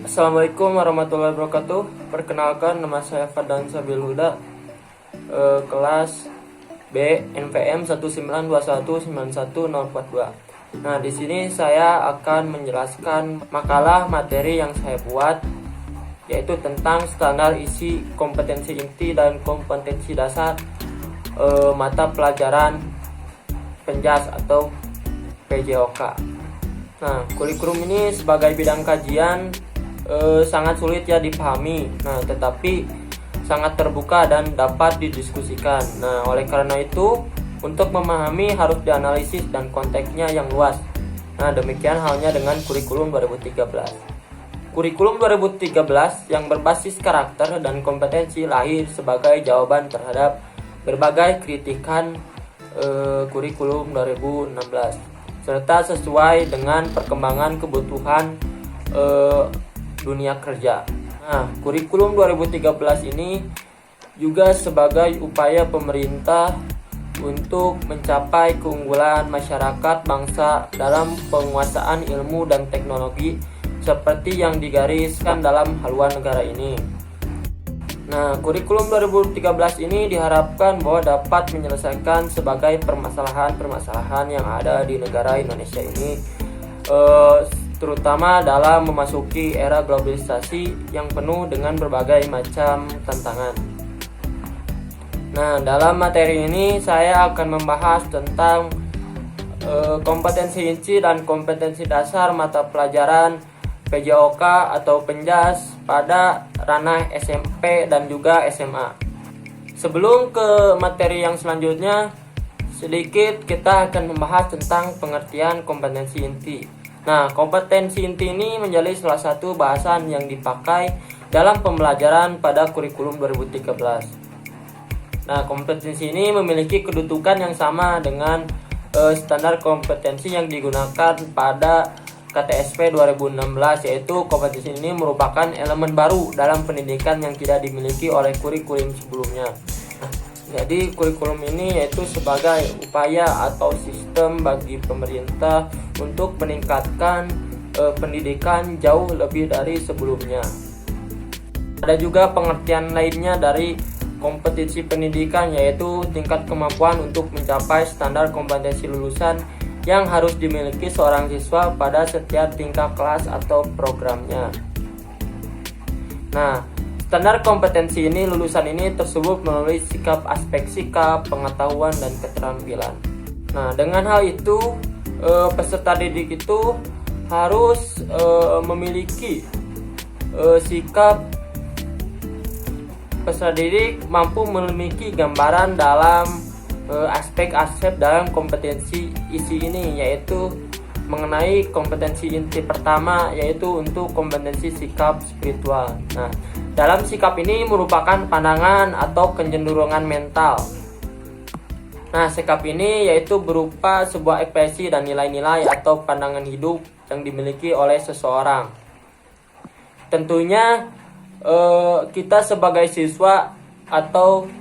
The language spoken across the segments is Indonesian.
Assalamualaikum warahmatullahi wabarakatuh. Perkenalkan, nama saya Fadlan Sabil Huda, kelas B NPM 192191042. Nah, di sini saya akan menjelaskan makalah materi yang saya buat, yaitu tentang standar isi kompetensi inti dan kompetensi dasar mata pelajaran Penjas atau PJOK. Nah, kurikulum ini sebagai bidang kajian sangat sulit ya dipahami. Nah, tetapi sangat terbuka dan dapat didiskusikan. Nah, oleh karena itu, untuk memahami harus dianalisis dan konteksnya yang luas. Nah, demikian halnya dengan kurikulum 2013. Kurikulum 2013 yang berbasis karakter dan kompetensi lahir sebagai jawaban terhadap berbagai kritikan kurikulum 2016 serta sesuai dengan perkembangan kebutuhan dunia kerja. Nah, kurikulum 2013 ini juga sebagai upaya pemerintah untuk mencapai keunggulan masyarakat bangsa dalam penguasaan ilmu dan teknologi seperti yang digariskan dalam haluan negara ini. Nah, kurikulum 2013 ini diharapkan bahwa dapat menyelesaikan sebagai permasalahan-permasalahan yang ada di negara Indonesia ini, terutama dalam memasuki era globalisasi yang penuh dengan berbagai macam tantangan. Nah, dalam materi ini saya akan membahas tentang kompetensi inti dan kompetensi dasar mata pelajaran PJOK atau Penjas pada ranah SMP dan juga SMA. Sebelum ke materi yang selanjutnya, sedikit kita akan membahas tentang pengertian kompetensi inti. Nah, kompetensi inti ini menjadi salah satu bahasan yang dipakai dalam pembelajaran pada kurikulum 2013. Nah, kompetensi ini memiliki kedudukan yang sama dengan standar kompetensi yang digunakan pada KTSP 2016, yaitu kompetensi ini merupakan elemen baru dalam pendidikan yang tidak dimiliki oleh kurikulum sebelumnya. Jadi kurikulum ini yaitu sebagai upaya atau sistem bagi pemerintah untuk meningkatkan pendidikan jauh lebih dari sebelumnya. Ada juga pengertian lainnya dari kompetensi pendidikan, yaitu tingkat kemampuan untuk mencapai standar kompetensi lulusan yang harus dimiliki seorang siswa pada setiap tingkat kelas atau programnya. Nah, standar kompetensi ini lulusan ini tersebut melalui aspek sikap, pengetahuan, dan keterampilan. Nah, dengan hal itu peserta didik itu harus memiliki sikap. Peserta didik mampu memiliki gambaran dalam aspek-aspek dalam kompetensi isi ini, yaitu mengenai kompetensi inti pertama, yaitu untuk kompetensi sikap spiritual. Nah, dalam sikap ini merupakan pandangan atau kecenderungan mental. Nah, sikap ini yaitu berupa sebuah ekspresi dan nilai-nilai atau pandangan hidup yang dimiliki oleh seseorang. Tentunya kita sebagai siswa atau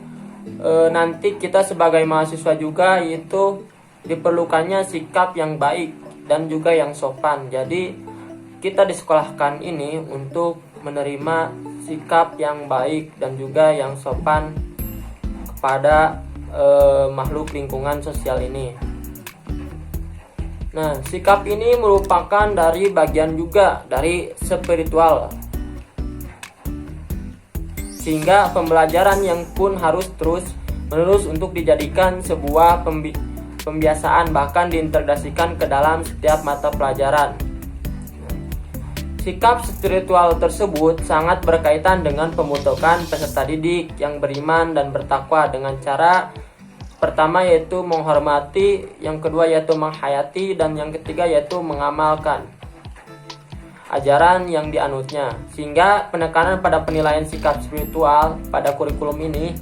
nanti kita sebagai mahasiswa juga itu diperlukannya sikap yang baik dan juga yang sopan. Jadi kita disekolahkan ini untuk menerima sikap yang baik dan juga yang sopan kepada makhluk lingkungan sosial ini. Nah, sikap ini merupakan dari bagian juga dari spiritual, sehingga pembelajaran yang pun harus terus menerus untuk dijadikan sebuah pembiasaan, bahkan diintegrasikan ke dalam setiap mata pelajaran. Sikap spiritual tersebut sangat berkaitan dengan pembentukan peserta didik yang beriman dan bertakwa dengan cara pertama yaitu menghormati, yang kedua yaitu menghayati, dan yang ketiga yaitu mengamalkan ajaran yang dianutnya. Sehingga penekanan pada penilaian sikap spiritual pada kurikulum ini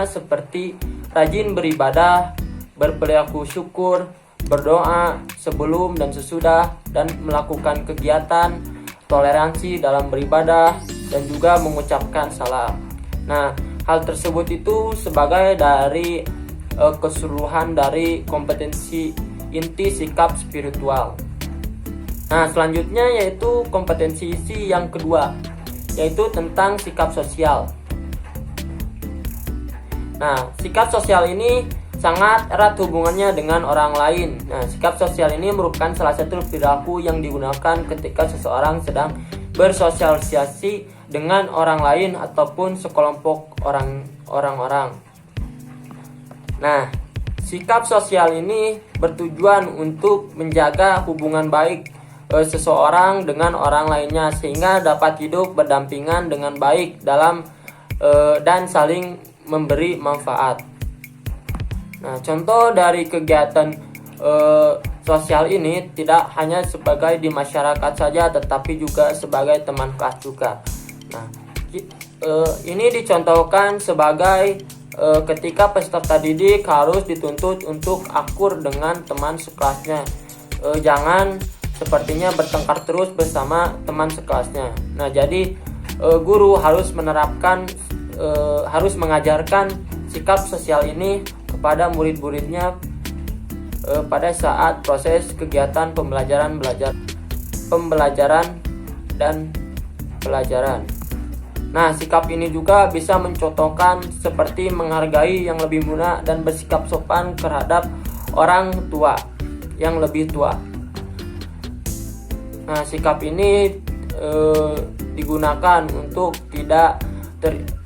seperti rajin beribadah, berperilaku syukur, berdoa sebelum dan sesudah, dan melakukan kegiatan toleransi dalam beribadah, dan juga mengucapkan salam. Nah, hal tersebut itu sebagai dari keseluruhan dari kompetensi inti sikap spiritual. Nah, selanjutnya yaitu kompetensi isi yang kedua, yaitu tentang sikap sosial. Nah, sikap sosial ini sangat erat hubungannya dengan orang lain. Nah, sikap sosial ini merupakan salah satu perilaku yang digunakan ketika seseorang sedang bersosialisasi dengan orang lain ataupun sekelompok orang-orang. Nah, sikap sosial ini bertujuan untuk menjaga hubungan baik seseorang dengan orang lainnya sehingga dapat hidup berdampingan dengan baik dan saling memberi manfaat. Nah, contoh dari kegiatan sosial ini tidak hanya sebagai di masyarakat saja, tetapi juga sebagai teman kelas juga. Nah, ini dicontohkan sebagai ketika peserta didik harus dituntut untuk akur dengan teman sekelasnya. Jangan sepertinya bertengkar terus bersama teman sekelasnya. Nah, jadi guru harus mengajarkan sikap sosial ini kepada murid-muridnya pada saat proses kegiatan pembelajaran dan pelajaran. Nah, sikap ini juga bisa mencontohkan seperti menghargai yang lebih muda dan bersikap sopan terhadap orang tua yang lebih tua. Nah, sikap ini digunakan untuk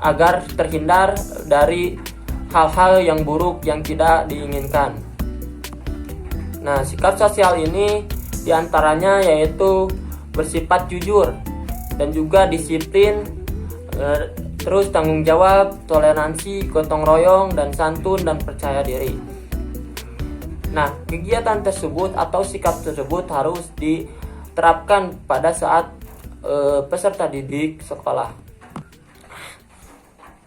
agar terhindar dari hal-hal yang buruk yang tidak diinginkan. Nah, sikap sosial ini diantaranya yaitu bersifat jujur dan juga disiplin, terus tanggung jawab, toleransi, gotong royong, dan santun dan percaya diri. Nah, kegiatan tersebut atau sikap tersebut harus diterapkan pada saat peserta didik sekolah.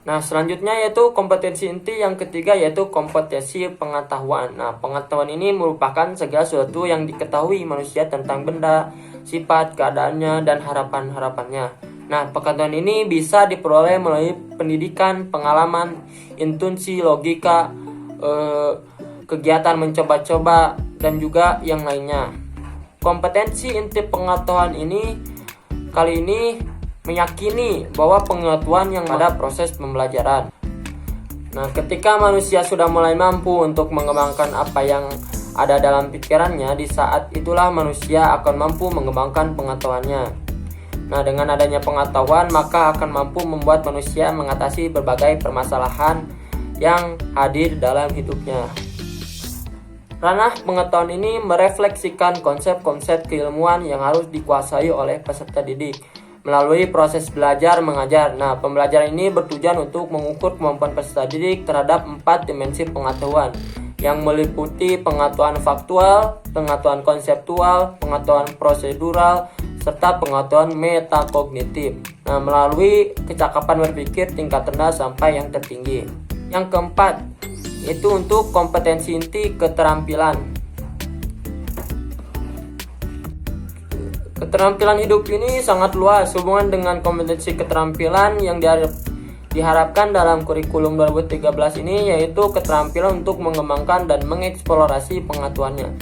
Nah, selanjutnya yaitu kompetensi inti yang ketiga, yaitu kompetensi pengetahuan. Nah, pengetahuan ini merupakan segala sesuatu yang diketahui manusia tentang benda, sifat, keadaannya, dan harapan-harapannya. Nah, pengetahuan ini bisa diperoleh melalui pendidikan, pengalaman, intuisi, logika, kegiatan mencoba-coba, dan juga yang lainnya. Kompetensi inti pengetahuan ini kali ini meyakini bahwa pengetahuan yang ada proses pembelajaran. Nah, ketika manusia sudah mulai mampu untuk mengembangkan apa yang ada dalam pikirannya, di saat itulah manusia akan mampu mengembangkan pengetahuannya. Nah, dengan adanya pengetahuan, maka akan mampu membuat manusia mengatasi berbagai permasalahan yang hadir dalam hidupnya. Ranah pengetahuan ini merefleksikan konsep-konsep keilmuan yang harus dikuasai oleh peserta didik melalui proses belajar mengajar. Nah, pembelajaran ini bertujuan untuk mengukur kemampuan peserta didik terhadap 4 dimensi pengetahuan yang meliputi pengetahuan faktual, pengetahuan konseptual, pengetahuan prosedural, serta pengetahuan metakognitif. Nah, melalui kecakapan berpikir tingkat rendah sampai yang tertinggi. Yang keempat, itu untuk kompetensi inti keterampilan. Keterampilan hidup ini sangat luas hubungan dengan kompetensi keterampilan yang diharapkan dalam kurikulum 2013 ini, yaitu keterampilan untuk mengembangkan dan mengeksplorasi pengetahuannya.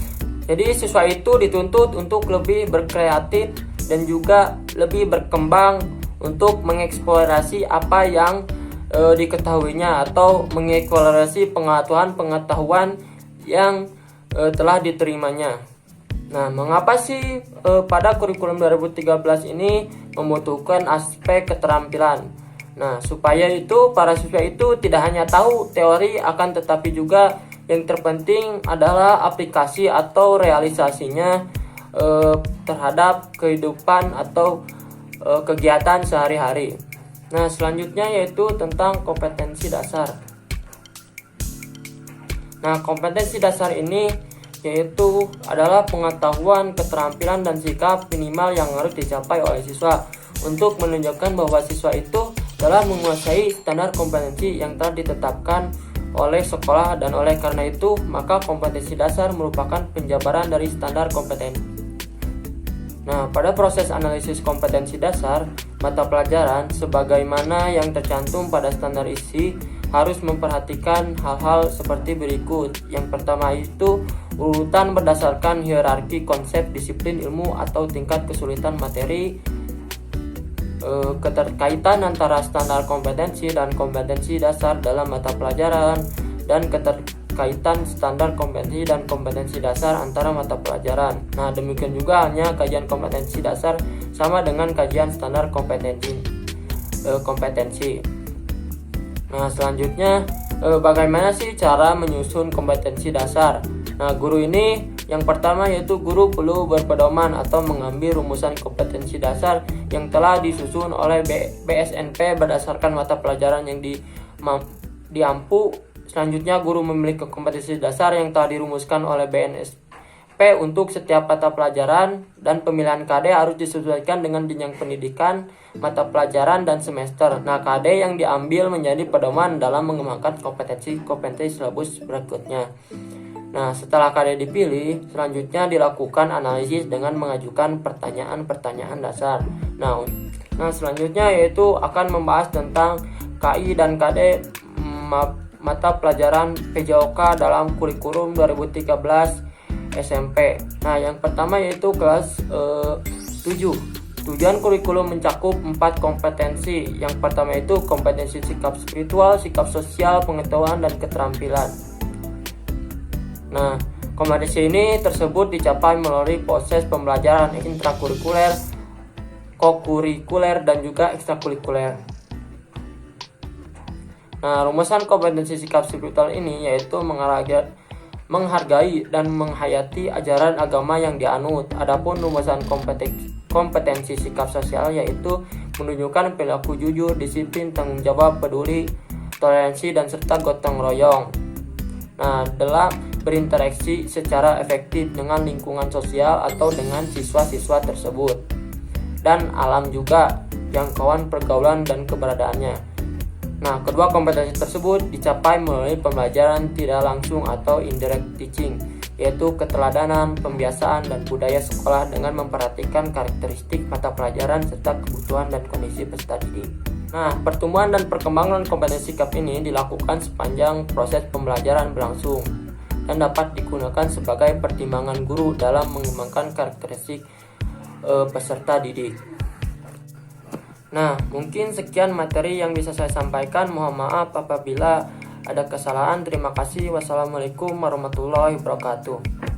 Jadi siswa itu dituntut untuk lebih berkreatif dan juga lebih berkembang untuk mengeksplorasi apa yang diketahuinya atau mengeksplorasi pengetahuan yang telah diterimanya. Nah, mengapa sih pada kurikulum 2013 ini membutuhkan aspek keterampilan? Nah, supaya itu para siswa itu tidak hanya tahu teori, akan tetapi juga yang terpenting adalah aplikasi atau realisasinya terhadap kehidupan atau kegiatan sehari-hari. Nah, selanjutnya yaitu tentang kompetensi dasar. Nah, kompetensi dasar ini yaitu adalah pengetahuan, keterampilan, dan sikap minimal yang harus dicapai oleh siswa untuk menunjukkan bahwa siswa itu telah menguasai standar kompetensi yang telah ditetapkan oleh sekolah, dan oleh karena itu maka kompetensi dasar merupakan penjabaran dari standar kompetensi. Nah, pada proses analisis kompetensi dasar, mata pelajaran sebagaimana yang tercantum pada standar isi harus memperhatikan hal-hal seperti berikut. Yang pertama itu urutan berdasarkan hierarki konsep disiplin ilmu atau tingkat kesulitan materi, keterkaitan antara standar kompetensi dan kompetensi dasar dalam mata pelajaran, dan keterkaitan standar kompetensi dan kompetensi dasar antara mata pelajaran. Nah, demikian juga halnya kajian kompetensi dasar sama dengan kajian standar kompetensi. Nah, selanjutnya bagaimana sih cara menyusun kompetensi dasar? Nah, guru ini yang pertama yaitu guru perlu berpedoman atau mengambil rumusan kompetensi dasar yang telah disusun oleh BSNP berdasarkan mata pelajaran yang diampu. Selanjutnya, guru memiliki kompetensi dasar yang telah dirumuskan oleh BNSP untuk setiap mata pelajaran, dan pemilihan KD harus disesuaikan dengan jenjang pendidikan, mata pelajaran, dan semester. Nah, KD yang diambil menjadi pedoman dalam mengembangkan kompetensi silabus berikutnya. Nah, setelah KD dipilih, selanjutnya dilakukan analisis dengan mengajukan pertanyaan-pertanyaan dasar. Nah, selanjutnya yaitu akan membahas tentang KI dan KD mata pelajaran PJOK dalam kurikulum 2013 SMP. Nah, yang pertama yaitu kelas 7. Tujuan kurikulum mencakup 4 kompetensi. Yang pertama itu kompetensi sikap spiritual, sikap sosial, pengetahuan, dan keterampilan. Nah, kompetensi ini tersebut dicapai melalui proses pembelajaran intrakurikuler, kokurikuler, dan juga ekstrakurikuler. Nah, rumusan kompetensi sikap spiritual ini yaitu menghargai dan menghayati ajaran agama yang dianut. Adapun rumusan kompetensi sikap sosial yaitu menunjukkan perilaku jujur, disiplin, tanggung jawab, peduli, toleransi, dan serta gotong royong. Nah, dalam berinteraksi secara efektif dengan lingkungan sosial atau dengan siswa-siswa tersebut, dan alam juga, jangkauan pergaulan dan keberadaannya. Nah, kedua kompetensi tersebut dicapai melalui pembelajaran tidak langsung atau indirect teaching, yaitu keteladanan, pembiasaan, dan budaya sekolah dengan memperhatikan karakteristik mata pelajaran serta kebutuhan dan kondisi peserta didik. Nah, pertumbuhan dan perkembangan kompetensi sikap ini dilakukan sepanjang proses pembelajaran berlangsung dan dapat digunakan sebagai pertimbangan guru dalam mengembangkan karakteristik peserta didik. Nah, mungkin sekian materi yang bisa saya sampaikan. Mohon maaf apabila ada kesalahan. Terima kasih. Wassalamualaikum warahmatullahi wabarakatuh.